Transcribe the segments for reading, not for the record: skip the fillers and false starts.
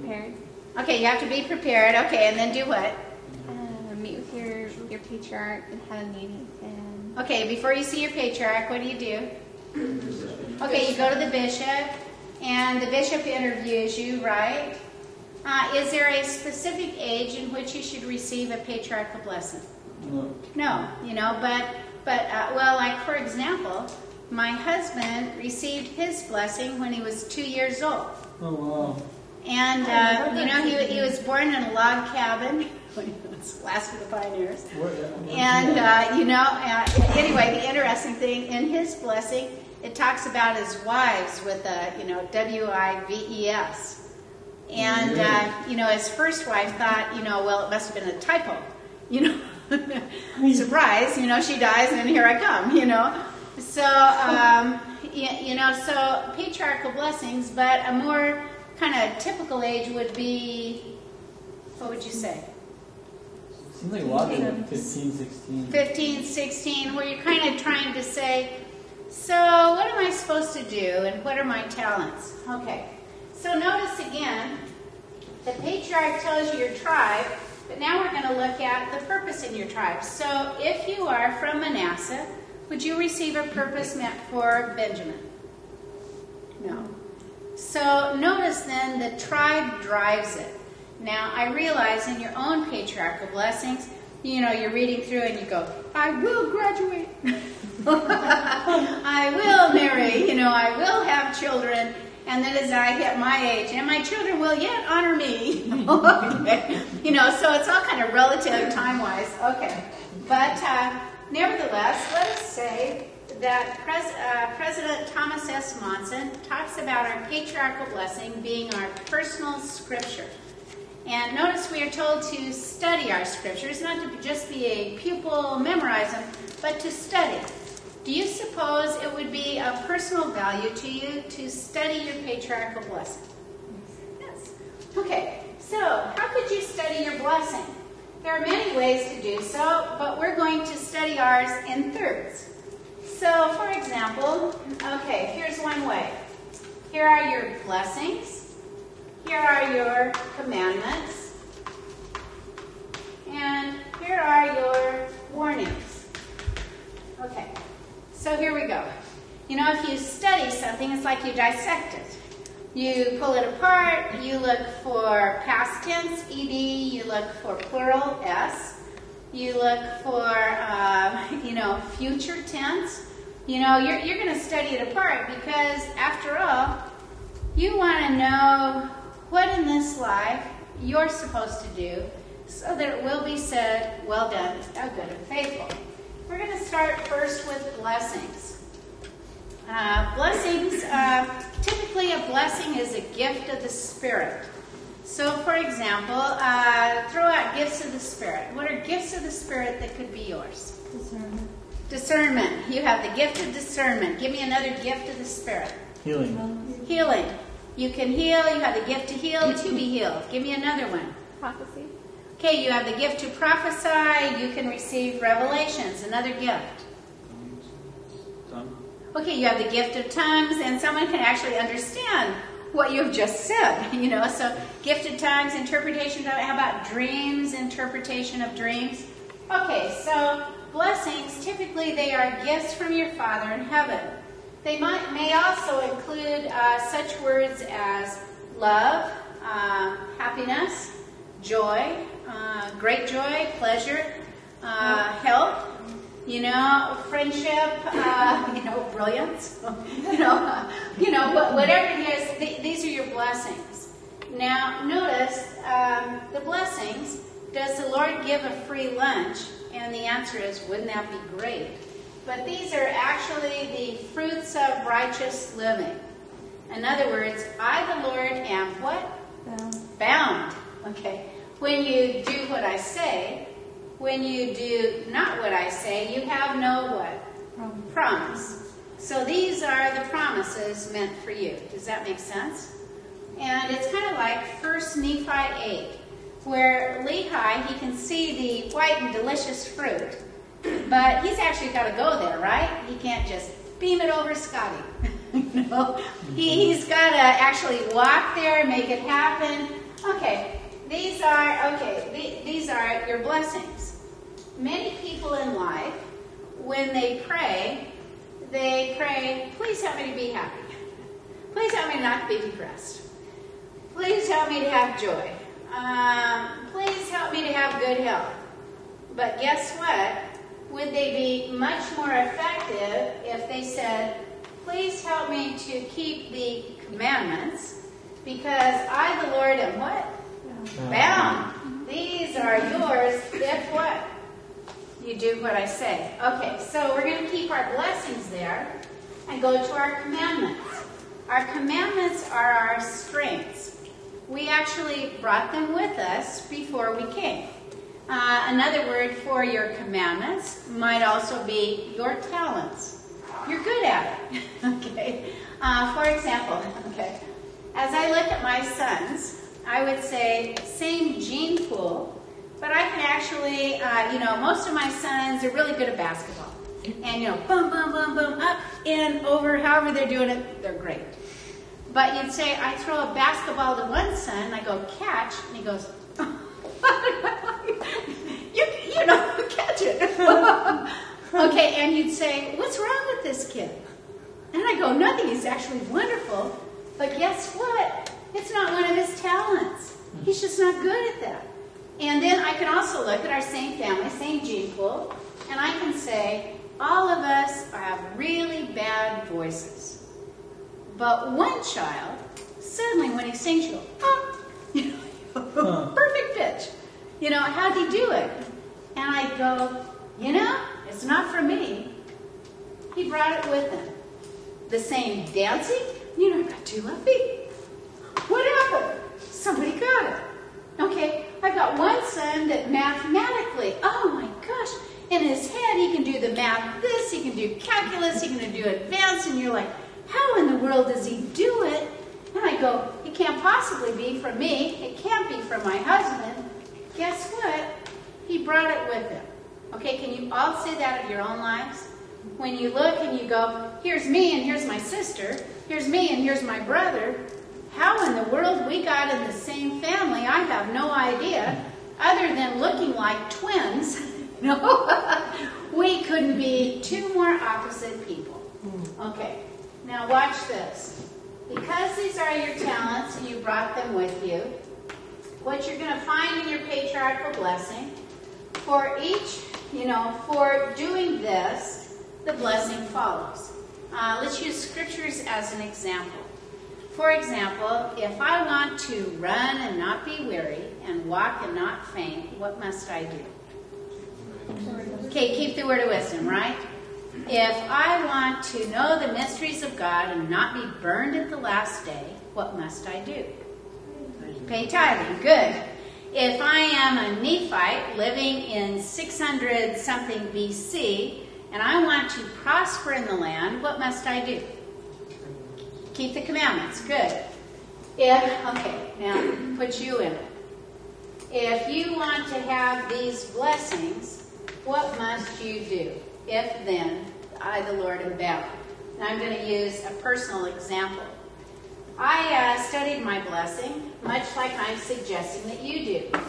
prepared. Okay, you have to be prepared. Okay, and then do what? Meet with your patriarch and have a meeting. And Okay, before you see your patriarch, what do? Okay, you go to the bishop, and the bishop interviews you, right? Is there a specific age in which you should receive a patriarchal blessing? No. No, well, like for example, my husband received his blessing when he was 2 years old. Oh, wow. And, he was born in a log cabin when he was last of the pioneers. And, anyway, the interesting thing, in his blessing, it talks about his wives with a, W-I-V-E-S. And, his first wife thought, well, it must have been a typo, surprise, she dies and here I come, So, so patriarchal blessings, but a more kind of typical age would be, what would you say? Seems like a lot of 15, 16. 15, 16, where you're kind of trying to say, so what am I supposed to do and what are my talents? Okay, so notice again, the patriarch tells you your tribe, but now we're going to look at the purpose in your tribe. So if you are from Manasseh, would you receive a purpose meant for Benjamin? No. So notice then the tribe drives it. Now I realize in your own patriarchal blessings, you're reading through and you go, I will graduate. I will marry, I will have children. And then as I hit my age, and my children will yet honor me. Okay. So it's all kind of relative time-wise. Okay. But nevertheless, let us say that President Thomas S. Monson talks about our patriarchal blessing being our personal scripture. And notice we are told to study our scriptures, not to just be a pupil, memorize them, but to study. Do you suppose it would be of personal value to you to study your patriarchal blessing? Yes. Okay, so how could you study your blessing? There are many ways to do so, but we're going to study ours in thirds. So, for example, okay, here's one way. Here are your blessings. Here are your commandments. And here are your warnings. Okay, so here we go. If you study something, it's like you dissect it. You pull it apart, you look for past tense, ed, you look for plural, s. You look for, future tense. You're going to study it apart because, after all, you want to know what in this life you're supposed to do so that it will be said, well done, thou good and faithful. We're going to start first with blessings. Typically a blessing is a gift of the Spirit. So, for example, throw out gifts of the Spirit. What are gifts of the Spirit that could be yours? discernment. Discernment. You have the gift of discernment. Give me another gift of the Spirit. Healing. Healing. You can heal. You have the gift to heal, to be healed. Give me another one. Prophecy. Okay, you have the gift to prophesy. You can receive revelations. Another gift. Tongue. Okay, you have the gift of tongues, and someone can actually understand what you've just said, So gift of tongues, interpretation of, how about dreams, interpretation of dreams? Okay, so blessings, typically they are gifts from your Father in heaven. They may also include such words as love, happiness, joy, great joy, pleasure, health, friendship, brilliance, whatever it is, these are your blessings. Now, notice the blessings. Does the Lord give a free lunch? And the answer is, wouldn't that be great? But these are actually the fruits of righteous living. In other words, I, the Lord, am what? Bound. Okay. When you do what I say, when you do not what I say, you have no what? Promise. So these are the promises meant for you. Does that make sense? And it's kind of like 1 Nephi 8, where Lehi, he can see the white and delicious fruit, but he's actually got to go there, right? He can't just beam it over Scotty. He's got to actually walk there, make it happen. Okay, these are your blessings. Many people in life, when they pray, please help me to be happy. Please help me not to be depressed. Please help me to have joy. Please help me to have good health. But guess what? Would they be much more effective if they said, please help me to keep the commandments, because I, the Lord, am what? Bound. These are yours if what? You do what I say. Okay, so we're going to keep our blessings there and go to our commandments. Our commandments are our strengths. We actually brought them with us before we came. Another word for your commandments might also be your talents. You're good at it. Okay. For example, as I look at my sons, I would say same gene pool, but I can actually, most of my sons are really good at basketball. And, boom, boom, boom, boom, up, in, over, however they're doing it, they're great. But you'd say, I throw a basketball to one son, and I go, catch, and he goes, catch it. Okay, and you'd say, what's wrong with this kid? And I go, nothing, he's actually wonderful. But guess what? It's not one of his talents. He's just not good at that. And then I can also look at our same family, same gene pool, and I can say, all of us have really bad voices. But one child, suddenly when he sings, you go, perfect pitch. How'd he do it? And I go, it's not for me. He brought it with him. The same dancing, got 2 left feet. What happened? Somebody got it. Okay, I've got one son that mathematically, oh my gosh, in his head he can do the math this, he can do calculus, he can do advanced, and you're like, how in the world does he do it? And I go, it can't possibly be from me. It can't be from my husband. Guess what? He brought it with him. Okay, can you all say that of your own lives? When you look and you go, here's me and here's my sister, here's me and here's my brother. How in the world we got in the same family, I have no idea, other than looking like twins. We couldn't be 2 more opposite people. Okay, now watch this. Because these are your talents and you brought them with you, what you're going to find in your patriarchal blessing, for each, for doing this, the blessing follows. Let's use scriptures as an example. For example, if I want to run and not be weary and walk and not faint, what must I do? Okay, keep the word of wisdom, right? If I want to know the mysteries of God and not be burned at the last day, what must I do? Pay tithing. Good. If I am a Nephite living in 600 something BC and I want to prosper in the land, what must I do? Keep the commandments. Good. Now put you in it. If you want to have these blessings, what must you do? If then, I, the Lord, am bound. And I'm going to use a personal example. I studied my blessing, much like I'm suggesting that you do.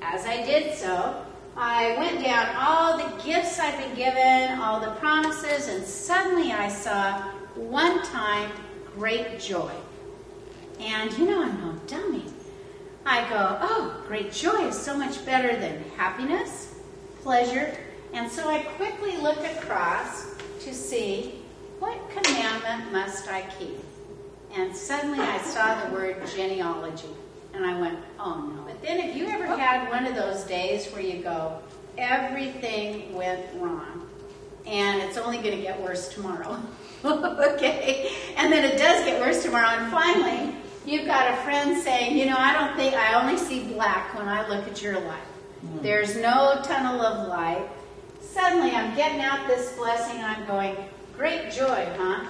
As I did so, I went down all the gifts I've been given, all the promises, and suddenly I saw one time great joy. And I'm no dummy. I go, oh, great joy is so much better than happiness, pleasure. And so I quickly look across to see what commandment must I keep. And suddenly I saw the word genealogy. And I went, oh no. But then have you ever had one of those days where you go, everything went wrong, and it's only going to get worse tomorrow? Okay? And then it does get worse tomorrow, and finally you've got a friend saying, I only see black when I look at your life. There's no tunnel of light. Suddenly I'm getting out this blessing and I'm going, great joy, huh?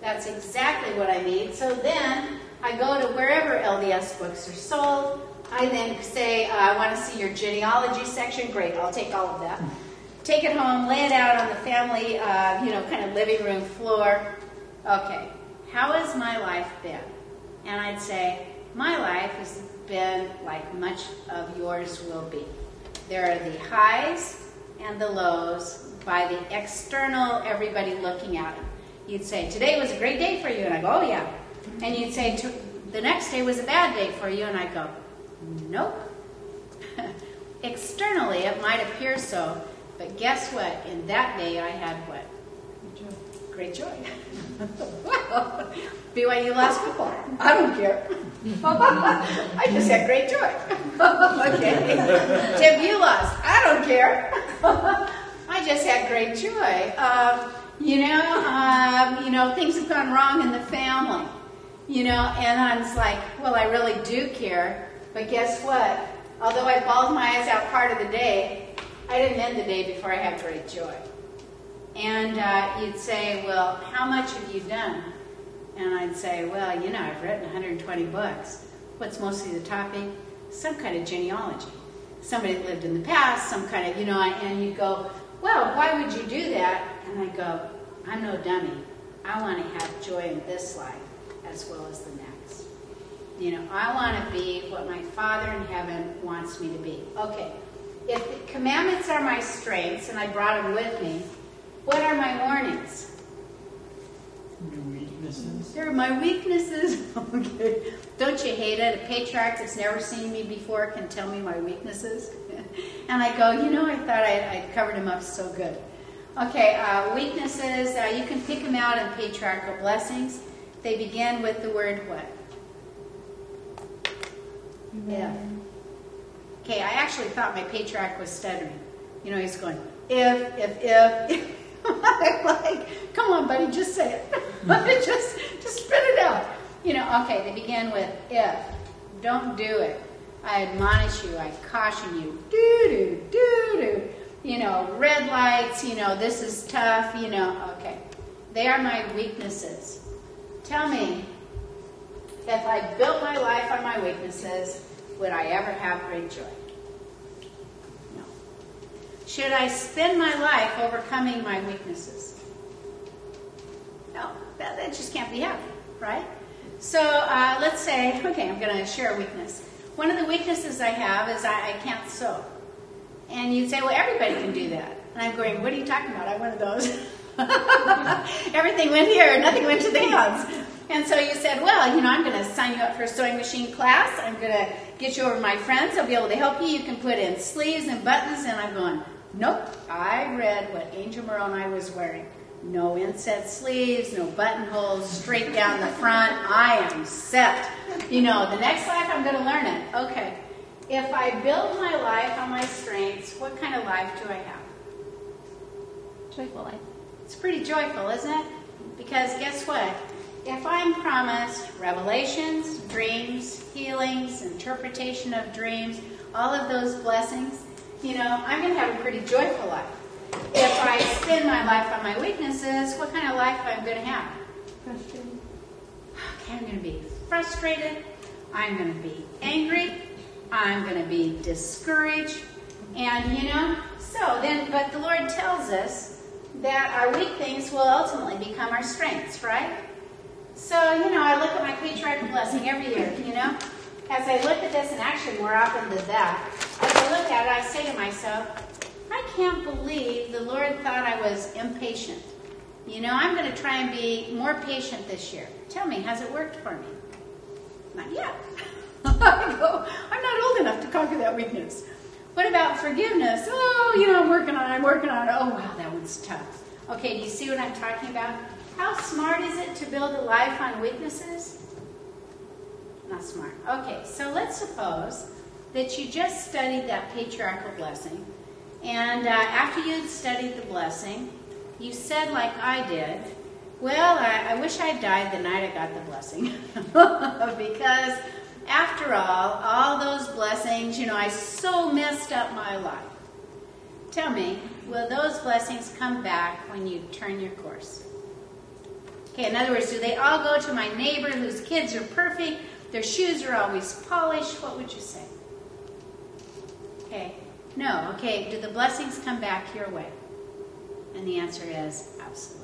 That's exactly what I need. So then I go to wherever LDS books are sold. I then say, I want to see your genealogy section. Great, I'll take all of that. Take it home, lay it out on the family, kind of living room floor. Okay, how has my life been? And I'd say, My life has been like much of yours will be. There are the highs and the lows by the external everybody looking at it. You'd say, today was a great day for you, and I go, oh yeah. And you'd say, the next day was a bad day for you, and I go, nope. Externally, it might appear so, but guess what? In that day, I had what? Great joy. Well, BYU lost football. I don't care. I just had great joy. Okay. Tim, you lost. I don't care. I just had great joy. Things have gone wrong in the family. And I was like, well, I really do care. But guess what? Although I bawled my eyes out part of the day, I didn't end the day before I had great joy. And you'd say, well, how much have you done? And I'd say, well, I've written 120 books. What's mostly the topic? Some kind of genealogy. Somebody that lived in the past, some kind of, and you go, well, why would you do that? And I go, I'm no dummy. I want to have joy in this life as well as the next. I want to be what my Father in heaven wants me to be. Okay, if the commandments are my strengths, and I brought them with me, what are my warnings? Your weaknesses. They're my weaknesses. Okay. Don't you hate it? A patriarch that's never seen me before can tell me my weaknesses? And I go, I thought I'd covered them up so good. Okay, weaknesses, you can pick them out in patriarchal blessings. They begin with the word what? If. Okay, I actually thought my patriarch was stuttering. He's going, if. I'm like, come on, buddy, just say it. just spit it out. Okay, they begin with if. Don't do it. I admonish you, I caution you. Do. Red lights, this is tough, okay. They are my weaknesses. Tell me, if I built my life on my weaknesses, would I ever have great joy? No. Should I spend my life overcoming my weaknesses? No, that just can't be happening, right? So let's say, okay, I'm going to share a weakness. One of the weaknesses I have is I can't sew. And you'd say, well, everybody can do that. And I'm going, what are you talking about? I'm one of those. Everything went here, nothing went to the hands. And so you said, well, I'm going to sign you up for a sewing machine class. I'm going to get you over to my friends. They'll be able to help you. You can put in sleeves and buttons. And I'm going, nope. I read what Angel Moroni was wearing. No inset sleeves, no buttonholes, straight down the front. I am set. The next life I'm going to learn it. Okay. If I build my life on my strengths, what kind of life do I have? Joyful life. It's pretty joyful, isn't it? Because guess what? If I'm promised revelations, dreams, healings, interpretation of dreams, all of those blessings, I'm going to have a pretty joyful life. If I spend my life on my weaknesses, what kind of life am I going to have? Frustrated. Okay, I'm going to be frustrated. I'm going to be angry. I'm going to be discouraged. And, but the Lord tells us that our weak things will ultimately become our strengths, right? So, I look at my patriarchal blessing every year, As I look at this, and actually more often than that, as I look at it, I say to myself, I can't believe the Lord thought I was impatient. I'm going to try and be more patient this year. Tell me, has it worked for me? Not yet. I go, I'm not old enough to conquer that weakness. What about forgiveness? Oh, I'm working on it. Oh, wow, that one's tough. Okay, do you see what I'm talking about? How smart is it to build a life on weaknesses? Not smart. Okay, so let's suppose that you just studied that patriarchal blessing, and after you had studied the blessing, you said like I did, well, I wish I died the night I got the blessing. Because after all those blessings, I so messed up my life. Tell me, will those blessings come back when you turn your course? Okay, in other words, do they all go to my neighbor whose kids are perfect, their shoes are always polished? What would you say? Okay, no. Okay, do the blessings come back your way? And the answer is absolutely.